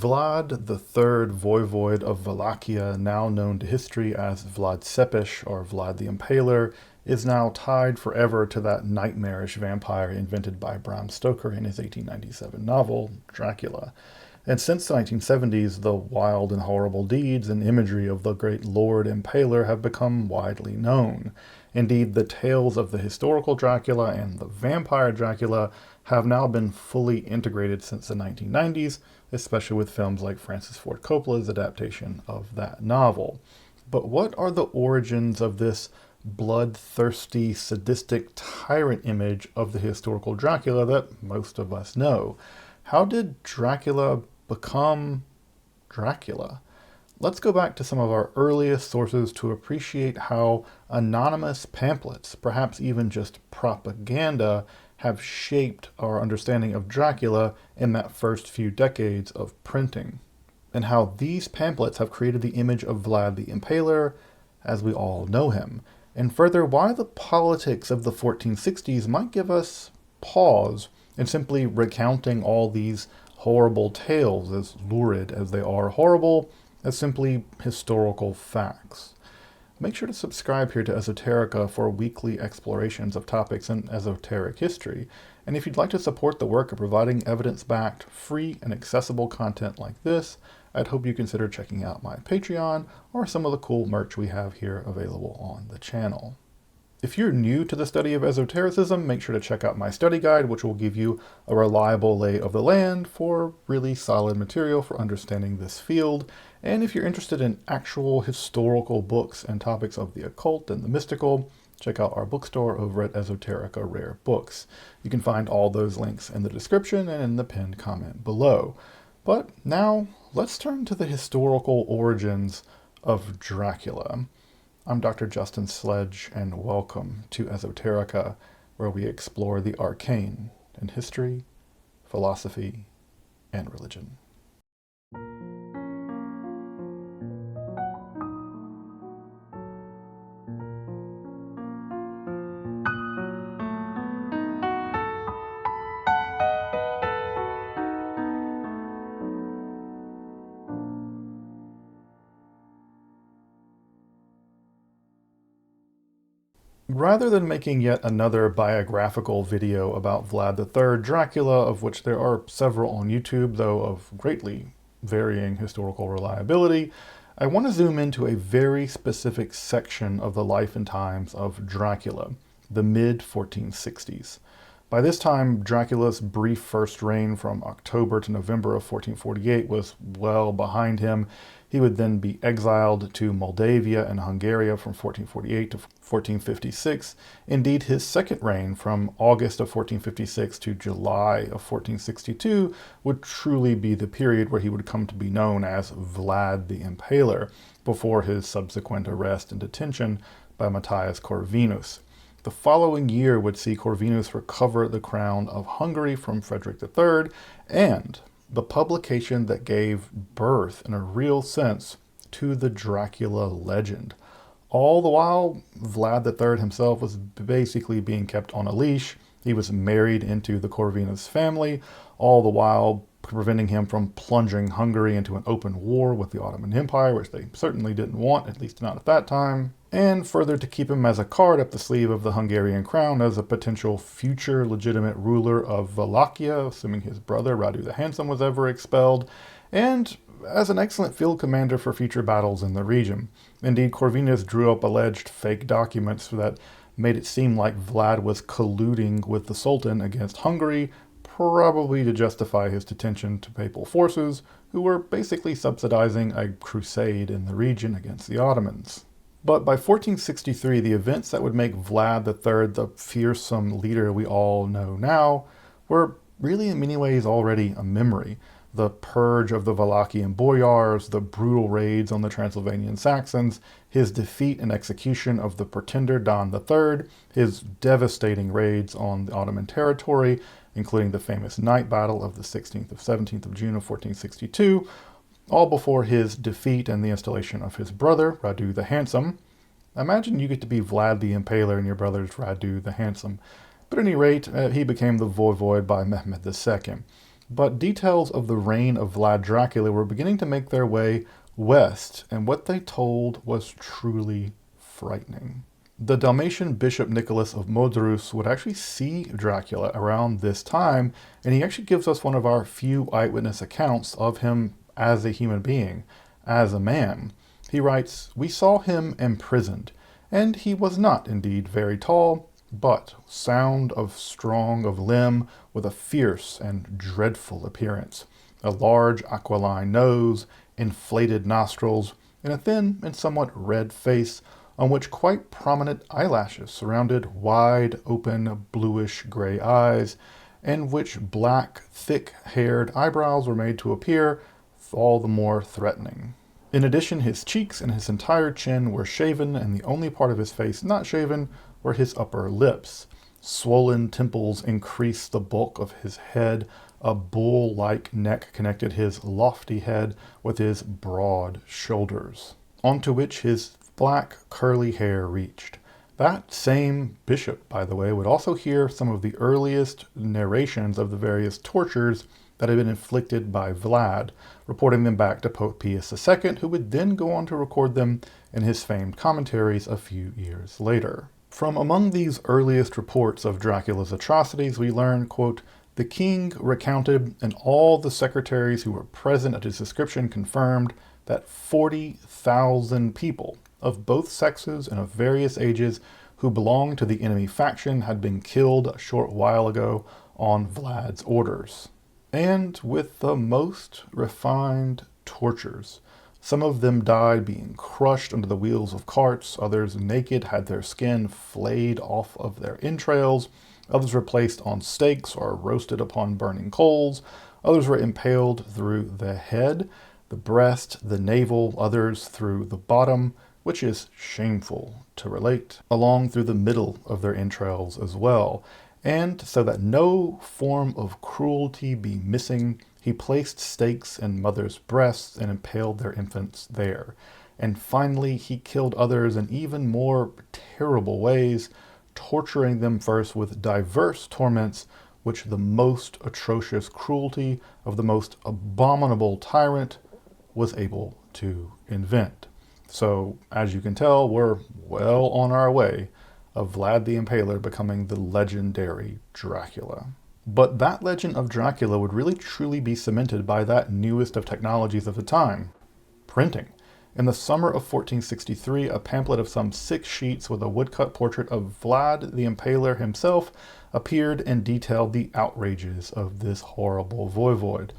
Vlad III, Voivode of Wallachia, now known to history as Vlad Sepish or Vlad the Impaler, is now tied forever to that nightmarish vampire invented by Bram Stoker in his 1897 novel, Dracula. And since the 1970s, the wild and horrible deeds and imagery of the great Lord Impaler have become widely known. Indeed, the tales of the historical Dracula and the vampire Dracula have now been fully integrated since the 1990s, especially with films like Francis Ford Coppola's adaptation of that novel. But what are the origins of this bloodthirsty, sadistic tyrant image of the historical Dracula that most of us know? How did Dracula become Dracula? Let's go back to some of our earliest sources to appreciate how anonymous pamphlets, perhaps even just propaganda, have shaped our understanding of Dracula in that first few decades of printing, and how these pamphlets have created the image of Vlad the Impaler as we all know him, and further why the politics of the 1460s might give us pause in simply recounting all these horrible tales, as lurid as they are horrible, as simply historical facts. Make sure to subscribe here to Esoterica for weekly explorations of topics in esoteric history. And if you'd like to support the work of providing evidence-backed, free, and accessible content like this, I'd hope you consider checking out my Patreon or some of the cool merch we have here available on the channel. If you're new to the study of esotericism, make sure to check out my study guide, which will give you a reliable lay of the land for really solid material for understanding this field. And if you're interested in actual historical books and topics of the occult and the mystical, check out our bookstore over at Esoterica Rare Books. You can find all those links in the description and in the pinned comment below. But now, let's turn to the historical origins of Dracula. I'm Dr. Justin Sledge, and welcome to Esoterica, where we explore the arcane in history, philosophy, and religion. Rather than making yet another biographical video about Vlad III Dracula, of which there are several on YouTube, though of greatly varying historical reliability, I want to zoom into a very specific section of the life and times of Dracula, the mid-1460s. By this time, Dracula's brief first reign from October to November of 1448 was well behind him. He would then be exiled to Moldavia and Hungary from 1448 to 1456. Indeed, his second reign from August of 1456 to July of 1462 would truly be the period where he would come to be known as Vlad the Impaler, before his subsequent arrest and detention by Matthias Corvinus. The following year would see Corvinus recover the crown of Hungary from Frederick III, and the publication that gave birth, in a real sense, to the Dracula legend. All the while, Vlad III himself was basically being kept on a leash. He was married into the Corvinus family, all the while preventing him from plunging Hungary into an open war with the Ottoman Empire, which they certainly didn't want, at least not at that time. And further, to keep him as a card up the sleeve of the Hungarian crown as a potential future legitimate ruler of Wallachia, assuming his brother Radu the Handsome was ever expelled, and as an excellent field commander for future battles in the region. Indeed, Corvinus drew up alleged fake documents that made it seem like Vlad was colluding with the Sultan against Hungary, probably to justify his detention to papal forces, who were basically subsidizing a crusade in the region against the Ottomans. But by 1463, the events that would make Vlad III the fearsome leader we all know now were really in many ways already a memory. The purge of the Wallachian boyars, the brutal raids on the Transylvanian Saxons, his defeat and execution of the pretender Don III, his devastating raids on the Ottoman territory, including the famous night battle of the 16th of 17th of June of 1462, all before his defeat and the installation of his brother, Radu the Handsome. Imagine you get to be Vlad the Impaler and your brother's Radu the Handsome. But at any rate, he became the voivode by Mehmed II. But details of the reign of Vlad Dracula were beginning to make their way west, and what they told was truly frightening. The Dalmatian Bishop Nicholas of Modrus would actually see Dracula around this time, and he actually gives us one of our few eyewitness accounts of him as a human being, as a man. He writes, "We saw him imprisoned, and he was not indeed very tall, but sound of strong of limb, with a fierce and dreadful appearance, a large aquiline nose, inflated nostrils, and a thin and somewhat red face, on which quite prominent eyelashes surrounded wide open bluish gray eyes, and which black thick-haired eyebrows were made to appear all the more threatening. In addition, his cheeks and his entire chin were shaven, and the only part of his face not shaven were his upper lips. Swollen temples increased the bulk of his head. A bull-like neck connected his lofty head with his broad shoulders, onto which his black curly hair reached." That same bishop, by the way, would also hear some of the earliest narrations of the various tortures that had been inflicted by Vlad, reporting them back to Pope Pius II, who would then go on to record them in his famed commentaries a few years later. From among these earliest reports of Dracula's atrocities, we learn, quote, "The king recounted, and all the secretaries who were present at his description confirmed, that 40,000 people of both sexes and of various ages who belonged to the enemy faction had been killed a short while ago on Vlad's orders, and with the most refined tortures. Some of them died being crushed under the wheels of carts, others naked had their skin flayed off of their entrails, others were placed on stakes or roasted upon burning coals, others were impaled through the head, the breast, the navel, others through the bottom, which is shameful to relate, along through the middle of their entrails as well. And so that no form of cruelty be missing, he placed stakes in mothers' breasts and impaled their infants there. And finally, he killed others in even more terrible ways, torturing them first with diverse torments, which the most atrocious cruelty of the most abominable tyrant was able to invent." So, as you can tell, we're well on our way of Vlad the Impaler becoming the legendary Dracula. But that legend of Dracula would really truly be cemented by that newest of technologies of the time, printing. In the summer of 1463, a pamphlet of some 6 sheets with a woodcut portrait of Vlad the Impaler himself appeared and detailed the outrages of this horrible voivode.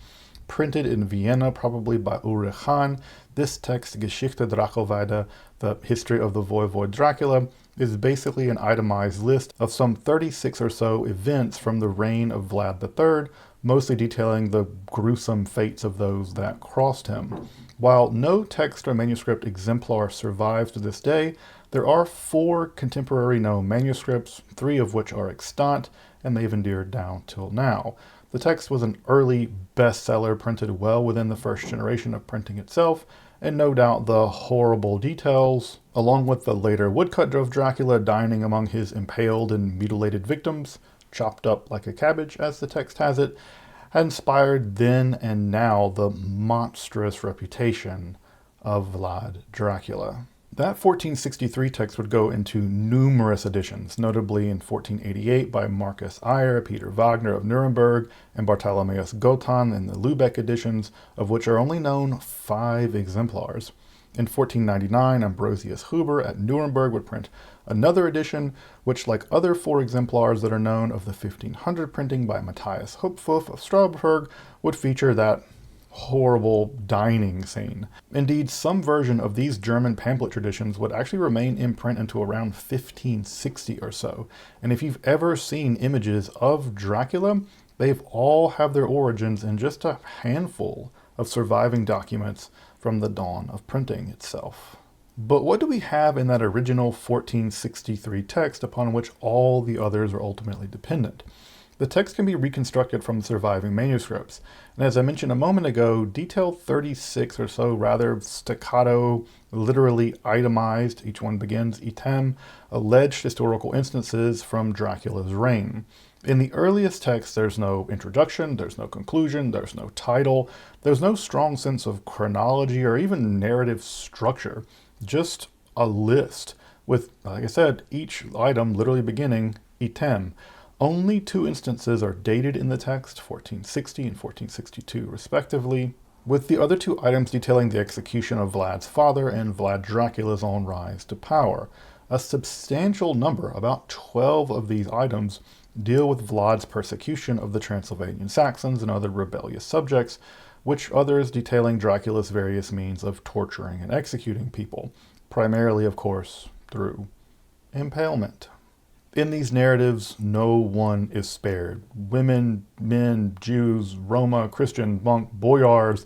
Printed in Vienna, probably by Ulrich Hahn, this text, Geschichte Drakole Waide, the History of the Voievode Dracula, is basically an itemized list of some 36 or so events from the reign of Vlad III, mostly detailing the gruesome fates of those that crossed him. While no text or manuscript exemplar survives to this day, there are 4 contemporary known manuscripts, 3 of which are extant, and they've endured down till now. The text was an early bestseller, printed well within the first generation of printing itself, and no doubt the horrible details, along with the later woodcut of Dracula dining among his impaled and mutilated victims, chopped up like a cabbage as the text has it, had inspired then and now the monstrous reputation of Vlad Dracula. That 1463 text would go into numerous editions, notably in 1488 by Marcus Eyre, Peter Wagner of Nuremberg, and Bartholomeus Gotan in the Lübeck editions, of which are only known 5 exemplars. In 1499, Ambrosius Huber at Nuremberg would print another edition, which, like other 4 exemplars that are known of the 1500 printing by Matthias Hopfuf of Strasbourg, would feature that horrible dining scene. Indeed, some version of these German pamphlet traditions would actually remain in print until around 1560 or so. And if you've ever seen images of Dracula, they've all have their origins in just a handful of surviving documents from the dawn of printing itself. But what do we have in that original 1463 text upon which all the others are ultimately dependent? The text can be reconstructed from the surviving manuscripts, and as I mentioned a moment ago, detail 36 or so rather staccato, literally itemized, each one begins item, alleged historical instances from Dracula's reign. In the earliest texts, there's no introduction, there's no conclusion, there's no title, there's no strong sense of chronology or even narrative structure, just a list with, like I said, each item literally beginning item. Only two instances are dated in the text, 1460 and 1462 respectively, with the other two items detailing the execution of Vlad's father and Vlad Dracula's own rise to power. A substantial number, about 12 of these items, deal with Vlad's persecution of the Transylvanian Saxons and other rebellious subjects, which others detailing Dracula's various means of torturing and executing people, primarily, of course, through impalement. In these narratives, no one is spared. Women, men, Jews, Roma, Christian, monk, boyars,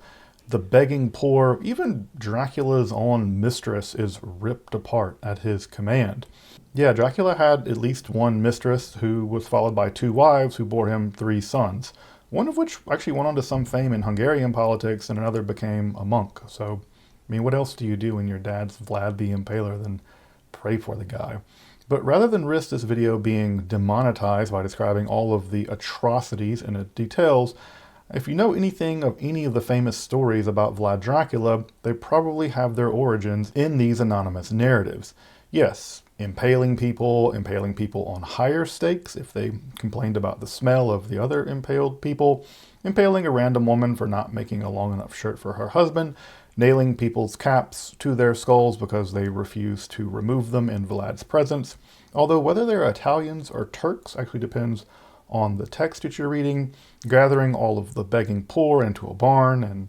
the begging poor, even Dracula's own mistress is ripped apart at his command. Yeah, Dracula had at least one mistress who was followed by two wives who bore him 3 sons, one of which actually went on to some fame in Hungarian politics and another became a monk. So, I mean, what else do you do when your dad's Vlad the Impaler than pray for the guy? But rather than risk this video being demonetized by describing all of the atrocities and its details, if you know anything of any of the famous stories about Vlad Dracula, they probably have their origins in these anonymous narratives. Yes, impaling people on higher stakes if they complained about the smell of the other impaled people, impaling a random woman for not making a long enough shirt for her husband, nailing people's caps to their skulls because they refuse to remove them in Vlad's presence. Although whether they're Italians or Turks actually depends on the text that you're reading, gathering all of the begging poor into a barn and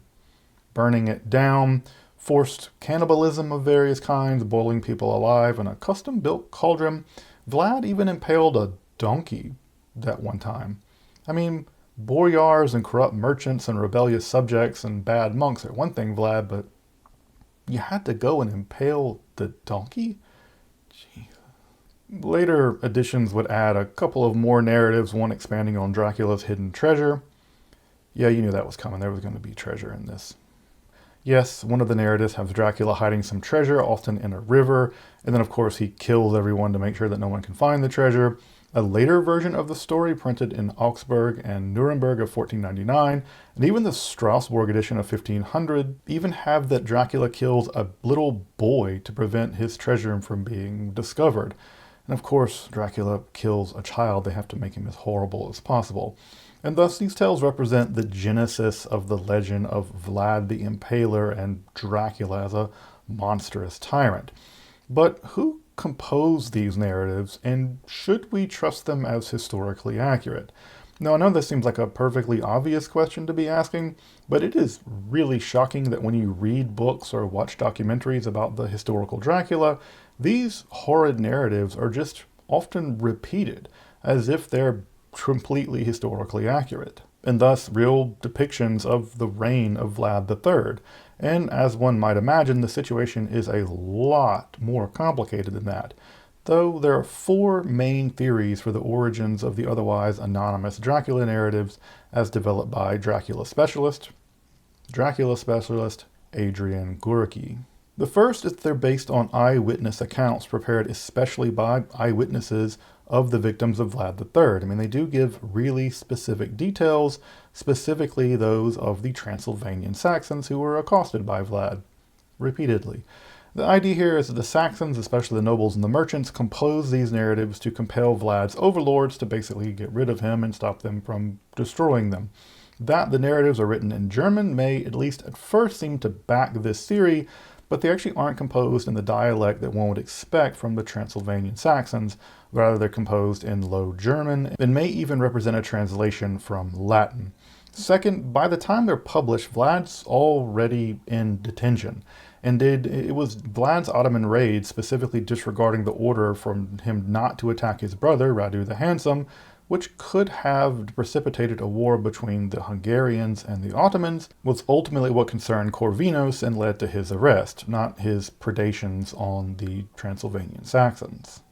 burning it down, forced cannibalism of various kinds, boiling people alive in a custom-built cauldron. Vlad even impaled a donkey that one time. I mean, boyars and corrupt merchants and rebellious subjects and bad monks are one thing, Vlad, but you had to go and impale the donkey? Jeez. Later editions would add a couple of more narratives, one expanding on Dracula's hidden treasure. Yeah, you knew that was coming. There was going to be treasure in this. Yes, one of the narratives has Dracula hiding some treasure, often in a river, and then of course he kills everyone to make sure that no one can find the treasure. A later version of the story, printed in Augsburg and Nuremberg of 1499, and even the Strasbourg edition of 1500, even have that Dracula kills a little boy to prevent his treasure from being discovered. And of course, Dracula kills a child. They have to make him as horrible as possible. And thus these tales represent the genesis of the legend of Vlad the Impaler and Dracula as a monstrous tyrant. But who composed these narratives, and should we trust them as historically accurate? Now, I know this seems like a perfectly obvious question to be asking, but it is really shocking that when you read books or watch documentaries about the historical Dracula, these horrid narratives are just often repeated as if they're completely historically accurate, and thus real depictions of the reign of Vlad III. And as one might imagine, the situation is a lot more complicated than that, though there are 4 main theories for the origins of the otherwise anonymous Dracula narratives as developed by Dracula specialist Adrian Guricki. The first is that they're based on eyewitness accounts prepared especially by eyewitnesses of the victims of Vlad III. I mean, they do give really specific details, specifically those of the Transylvanian Saxons who were accosted by Vlad repeatedly. The idea here is that the Saxons, especially the nobles and the merchants, composed these narratives to compel Vlad's overlords to basically get rid of him and stop them from destroying them. That the narratives are written in German may, at least at first, seem to back this theory, but they actually aren't composed in the dialect that one would expect from the Transylvanian Saxons. Rather, they're composed in Low German and may even represent a translation from Latin. Second, by the time they're published, Vlad's already in detention. Indeed, it was Vlad's Ottoman raid, specifically disregarding the order from him not to attack his brother, Radu the Handsome, which could have precipitated a war between the Hungarians and the Ottomans, was ultimately what concerned Corvinus and led to his arrest, not his predations on the Transylvanian Saxons.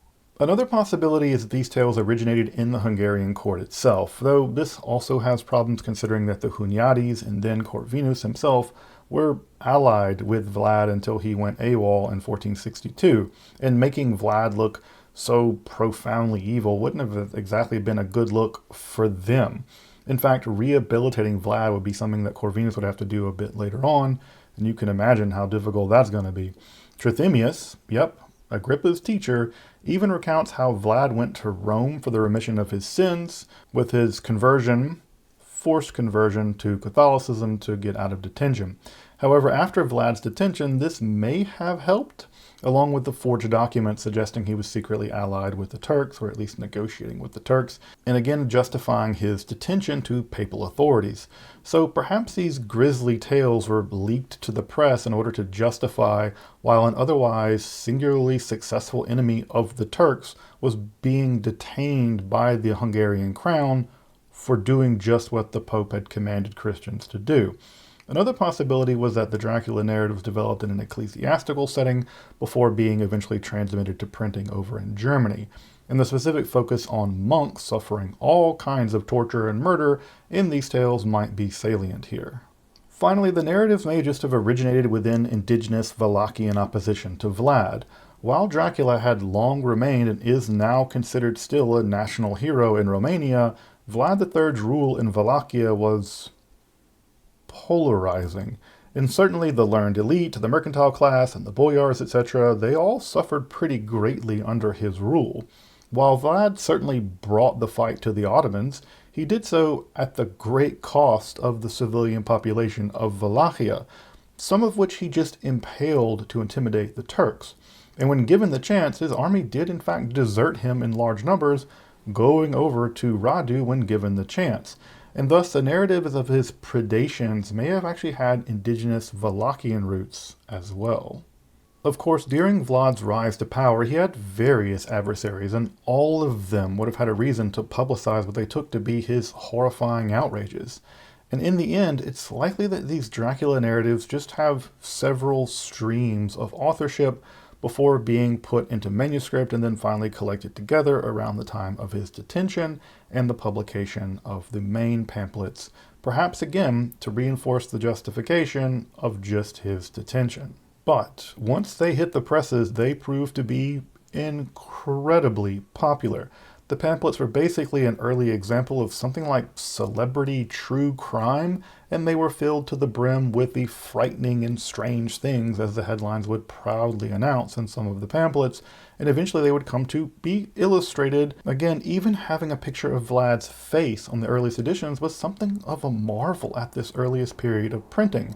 Another possibility is that these tales originated in the Hungarian court itself, though this also has problems considering that the Hunyadis and then Corvinus himself were allied with Vlad until he went AWOL in 1462, and making Vlad look so profoundly evil wouldn't have exactly been a good look for them. In fact, rehabilitating Vlad would be something that Corvinus would have to do a bit later on, and you can imagine how difficult that's going to be. Trithemius, yep, Agrippa's teacher, even recounts how Vlad went to Rome for the remission of his sins, with his forced conversion to Catholicism to get out of detention. However, after Vlad's detention, this may have helped, along with the forged documents suggesting he was secretly allied with the Turks, or at least negotiating with the Turks, and again justifying his detention to papal authorities. So perhaps these grisly tales were leaked to the press in order to justify while an otherwise singularly successful enemy of the Turks was being detained by the Hungarian crown for doing just what the Pope had commanded Christians to do. Another possibility was that the Dracula narrative was developed in an ecclesiastical setting before being eventually transmitted to printing over in Germany, and the specific focus on monks suffering all kinds of torture and murder in these tales might be salient here. Finally, the narratives may just have originated within indigenous Wallachian opposition to Vlad. While Dracula had long remained and is now considered still a national hero in Romania, Vlad III's rule in Wallachia was polarizing, and certainly the learned elite, the mercantile class, and the boyars, etc., they all suffered pretty greatly under his rule. While Vlad certainly brought the fight to the Ottomans, he did so at the great cost of the civilian population of Wallachia, some of which he just impaled to intimidate the Turks. And when given the chance, his army did in fact desert him in large numbers, going over to Radu when given the chance. And thus the narratives of his predations may have actually had indigenous Wallachian roots as well. Of course, during Vlad's rise to power, he had various adversaries, and all of them would have had a reason to publicize what they took to be his horrifying outrages. And in the end, it's likely that these Dracula narratives just have several streams of authorship before being put into manuscript and then finally collected together around the time of his detention and the publication of the main pamphlets, perhaps again to reinforce the justification of just his detention. But once they hit the presses, they proved to be incredibly popular. The pamphlets were basically an early example of something like celebrity true crime, and they were filled to the brim with the frightening and strange things, as the headlines would proudly announce in some of the pamphlets, and eventually they would come to be illustrated. Again, even having a picture of Vlad's face on the earliest editions was something of a marvel at this earliest period of printing.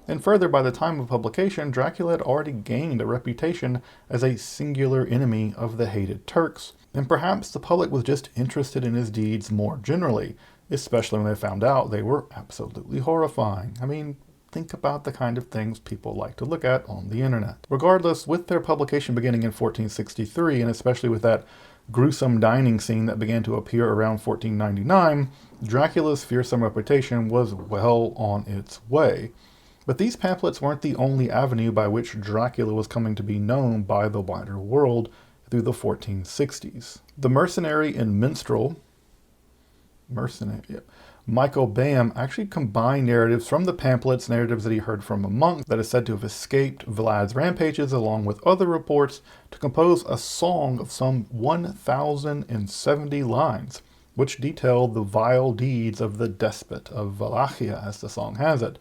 And further, by the time of publication, Dracula had already gained a reputation as a singular enemy of the hated Turks, and perhaps the public was just interested in his deeds more generally, especially when they found out they were absolutely horrifying. I mean, think about the kind of things people like to look at on the internet. Regardless, with their publication beginning in 1463, and especially with that gruesome dining scene that began to appear around 1499, Dracula's fearsome reputation was well on its way. But these pamphlets weren't the only avenue by which Dracula was coming to be known by the wider world through the 1460s. The mercenary and minstrel, Michael Bam, actually combined narratives from the pamphlets, narratives that he heard from a monk that is said to have escaped Vlad's rampages, along with other reports, to compose a song of some 1,070 lines, which detailed the vile deeds of the despot of Wallachia, as the song has it.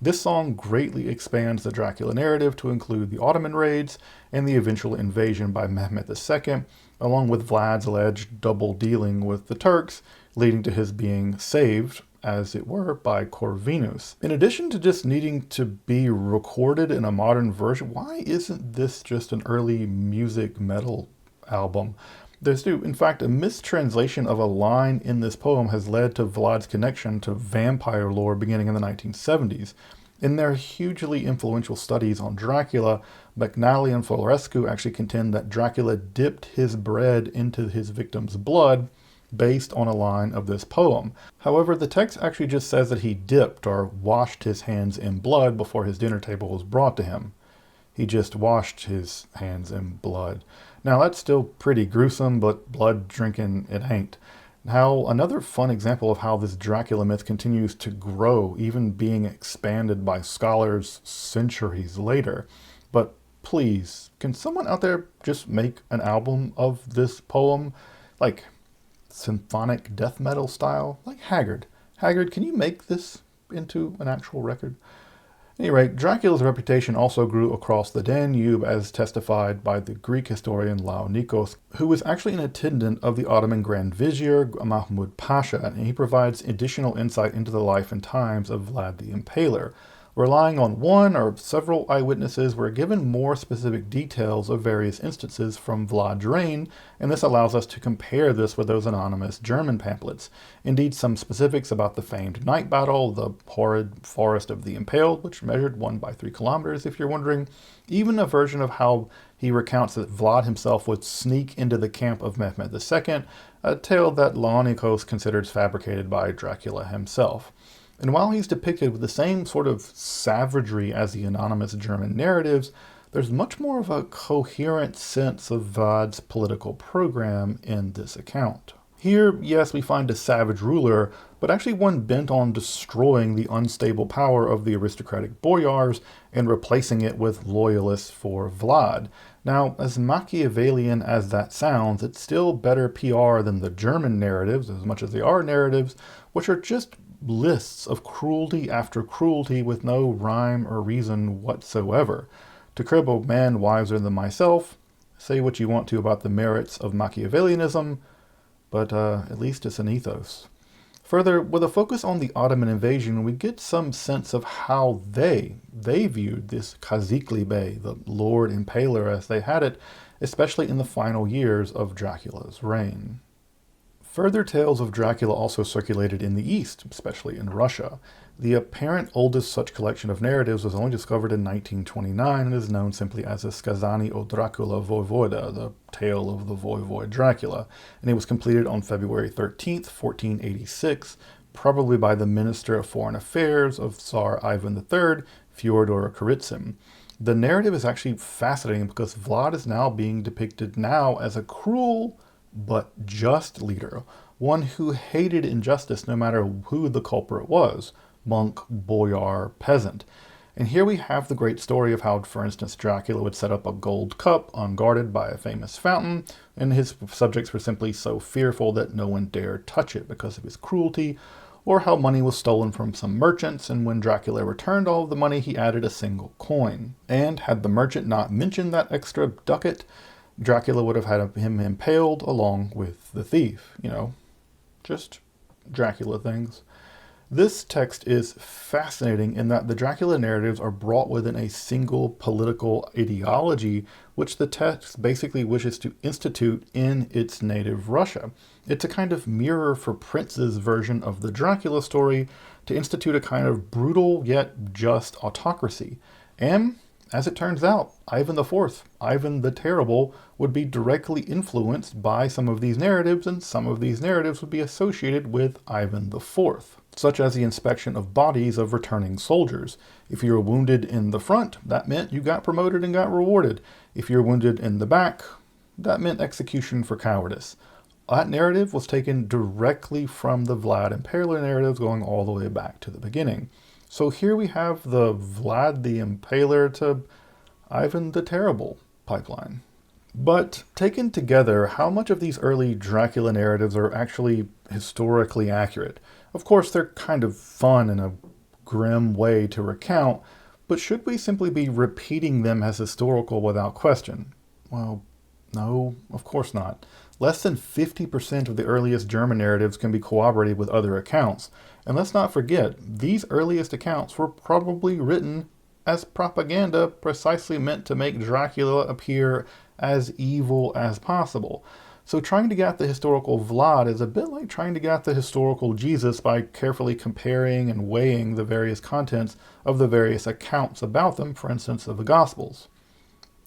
This song greatly expands the Dracula narrative to include the Ottoman raids and the eventual invasion by Mehmed II, along with Vlad's alleged double dealing with the Turks, leading to his being saved, as it were, by Corvinus. In addition to just needing to be recorded in a modern version, why isn't this just an early music metal album? There's, in fact, a mistranslation of a line in this poem has led to Vlad's connection to vampire lore beginning in the 1970s. In their hugely influential studies on Dracula, McNally and Florescu actually contend that Dracula dipped his bread into his victim's blood based on a line of this poem. However, the text actually just says that he dipped or washed his hands in blood before his dinner table was brought to him. He just washed his hands in blood. Now, that's still pretty gruesome, but blood drinking it ain't. Now, another fun example of how this Dracula myth continues to grow, even being expanded by scholars centuries later. But please, can someone out there just make an album of this poem? Like, symphonic death metal style? Like Haggard. Haggard, can you make this into an actual record? At any rate, Dracula's reputation also grew across the Danube, as testified by the Greek historian Laonikos, who was actually an attendant of the Ottoman Grand Vizier Mahmud Pasha, and he provides additional insight into the life and times of Vlad the Impaler. Relying on one or several eyewitnesses, we're given more specific details of various instances from Vlad's reign, and this allows us to compare this with those anonymous German pamphlets. Indeed, some specifics about the famed night battle, the horrid forest of the impaled, which measured 1 by 3 kilometers, if you're wondering. Even a version of how he recounts that Vlad himself would sneak into the camp of Mehmed II, a tale that Laonikos considers fabricated by Dracula himself. And while he's depicted with the same sort of savagery as the anonymous German narratives, there's much more of a coherent sense of Vlad's political program in this account. Here, yes, we find a savage ruler, but actually one bent on destroying the unstable power of the aristocratic boyars and replacing it with loyalists for Vlad. Now, as Machiavellian as that sounds, it's still better PR than the German narratives, as much as they are narratives, which are just lists of cruelty after cruelty with no rhyme or reason whatsoever. To crib a man wiser than myself, say what you want to about the merits of Machiavellianism, but at least it's an ethos. Further, with a focus on the Ottoman invasion, we get some sense of how they viewed this Kazikli Bey, the Lord Impaler as they had it, especially in the final years of Dracula's reign. Further tales of Dracula also circulated in the East, especially in Russia. The apparent oldest such collection of narratives was only discovered in 1929 and is known simply as the Skazanie o Dracula Voivode, the Tale of the Voivode Dracula, and it was completed on February 13th, 1486, probably by the Minister of Foreign Affairs of Tsar Ivan III, Fyodor Kurizim. The narrative is actually fascinating because Vlad is now being depicted now as a cruel but just leader, one who hated injustice no matter who the culprit was, monk, boyar, peasant. And here we have the great story of how, for instance, Dracula would set up a gold cup unguarded by a famous fountain, and his subjects were simply so fearful that no one dared touch it because of his cruelty, or how money was stolen from some merchants, and when Dracula returned all of the money, he added a single coin. And had the merchant not mentioned that extra ducat, Dracula would have had him impaled along with the thief. You know, just Dracula things. This text is fascinating in that the Dracula narratives are brought within a single political ideology, which the text basically wishes to institute in its native Russia. It's a kind of mirror for Prince's version of the Dracula story to institute a kind of brutal yet just autocracy. And as it turns out, Ivan IV, Ivan the Terrible, would be directly influenced by some of these narratives, and some of these narratives would be associated with Ivan IV, such as the inspection of bodies of returning soldiers. If you were wounded in the front, that meant you got promoted and got rewarded. If you were wounded in the back, that meant execution for cowardice. That narrative was taken directly from the Vlad Impaler narratives going all the way back to the beginning. So here we have the Vlad the Impaler to Ivan the Terrible pipeline. But taken together, how much of these early Dracula narratives are actually historically accurate? Of course, they're kind of fun in a grim way to recount, but should we simply be repeating them as historical without question? Well, no, of course not. Less than 50% of the earliest German narratives can be corroborated with other accounts. And let's not forget, these earliest accounts were probably written as propaganda precisely meant to make Dracula appear as evil as possible. So trying to get the historical Vlad is a bit like trying to get the historical Jesus by carefully comparing and weighing the various contents of the various accounts about them, for instance, of the Gospels.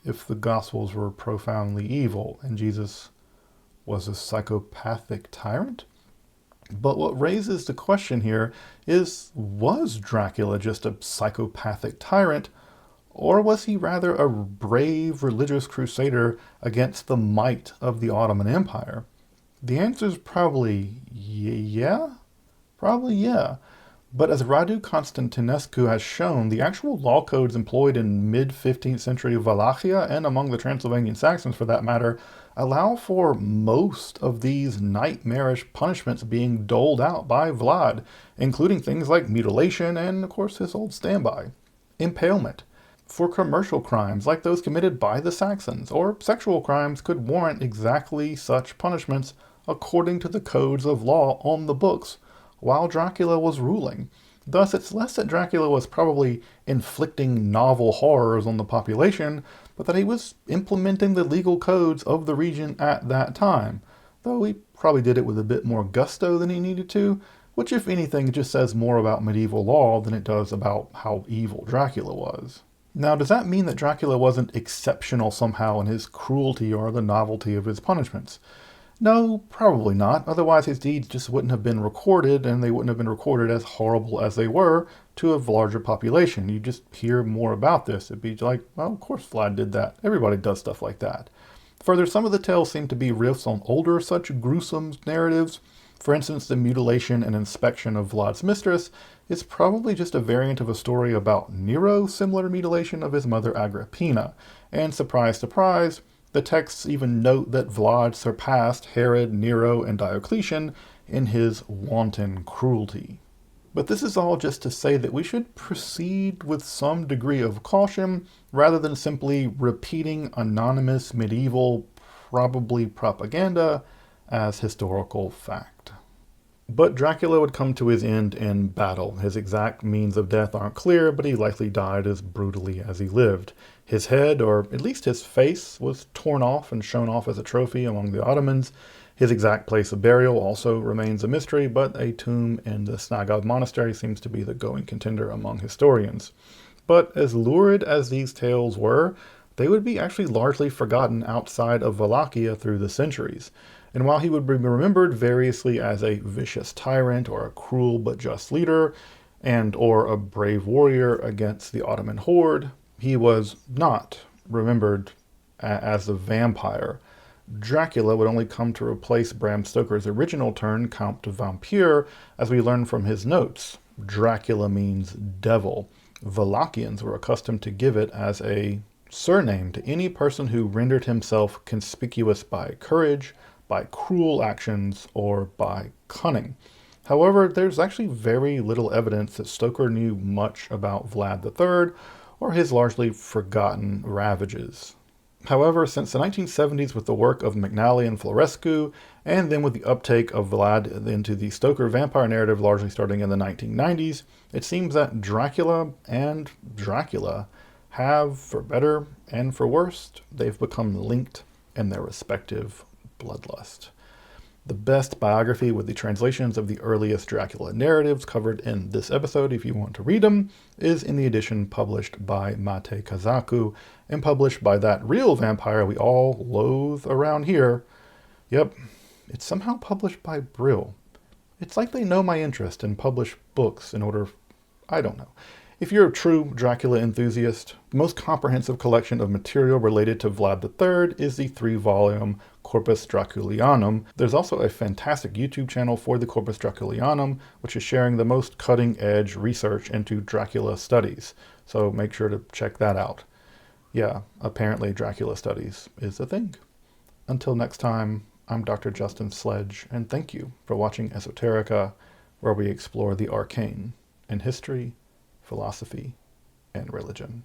If the Gospels were profoundly evil and Jesus was a psychopathic tyrant? But what raises the question here is, was Dracula just a psychopathic tyrant, or was he rather a brave religious crusader against the might of the Ottoman Empire? The answer is probably yeah. Probably yeah. But as Radu Constantinescu has shown, the actual law codes employed in mid-15th century Wallachia, and among the Transylvanian Saxons for that matter, allow for most of these nightmarish punishments being doled out by Vlad, including things like mutilation and, of course, his old standby, impalement. For commercial crimes like those committed by the Saxons, or sexual crimes could warrant exactly such punishments according to the codes of law on the books while Dracula was ruling. Thus, it's less that Dracula was probably inflicting novel horrors on the population, but that he was implementing the legal codes of the region at that time, though he probably did it with a bit more gusto than he needed to, which if anything just says more about medieval law than it does about how evil Dracula was. Now, does that mean that Dracula wasn't exceptional somehow in his cruelty or the novelty of his punishments? No, probably not. Otherwise his deeds just wouldn't have been recorded, and they wouldn't have been recorded as horrible as they were to a larger population. You just hear more about this. It'd be like, well, of course Vlad did that. Everybody does stuff like that. Further, some of the tales seem to be riffs on older such gruesome narratives. For instance, the mutilation and inspection of Vlad's mistress is probably just a variant of a story about Nero's similar mutilation of his mother Agrippina. And surprise, surprise, the texts even note that Vlad surpassed Herod, Nero, and Diocletian in his wanton cruelty. But this is all just to say that we should proceed with some degree of caution rather than simply repeating anonymous medieval, probably propaganda, as historical fact. But Dracula would come to his end in battle. His exact means of death aren't clear, but he likely died as brutally as he lived. His head, or at least his face, was torn off and shown off as a trophy among the Ottomans. His exact place of burial also remains a mystery, but a tomb in the Snagov monastery seems to be the going contender among historians. But as lurid as these tales were, they would be actually largely forgotten outside of Wallachia through the centuries. And while he would be remembered variously as a vicious tyrant or a cruel but just leader, and or a brave warrior against the Ottoman horde, he was not remembered as a vampire. Dracula would only come to replace Bram Stoker's original turn, Count Vampire, as we learn from his notes. Dracula means devil. Wallachians were accustomed to give it as a surname to any person who rendered himself conspicuous by courage, by cruel actions, or by cunning. However, there's actually very little evidence that Stoker knew much about Vlad III or his largely forgotten ravages. However, since the 1970s with the work of McNally and Florescu, and then with the uptake of Vlad into the Stoker vampire narrative largely starting in the 1990s, it seems that Dracula and Dracula have, for better and for worse, they've become linked in their respective bloodlust. The best biography with the translations of the earliest Dracula narratives covered in this episode, if you want to read them, is in the edition published by Mate Kazaku and published by that real vampire we all loathe around here. Yep, it's somehow published by Brill. It's like they know my interest and publish books in order, I don't know. If you're a true Dracula enthusiast, the most comprehensive collection of material related to Vlad III is the 3-volume Corpus Draculianum. There's also a fantastic YouTube channel for the Corpus Draculianum, which is sharing the most cutting-edge research into Dracula studies. So make sure to check that out. Yeah, apparently Dracula studies is a thing. Until next time, I'm Dr. Justin Sledge, and thank you for watching Esoterica, where we explore the arcane in history, philosophy, and religion.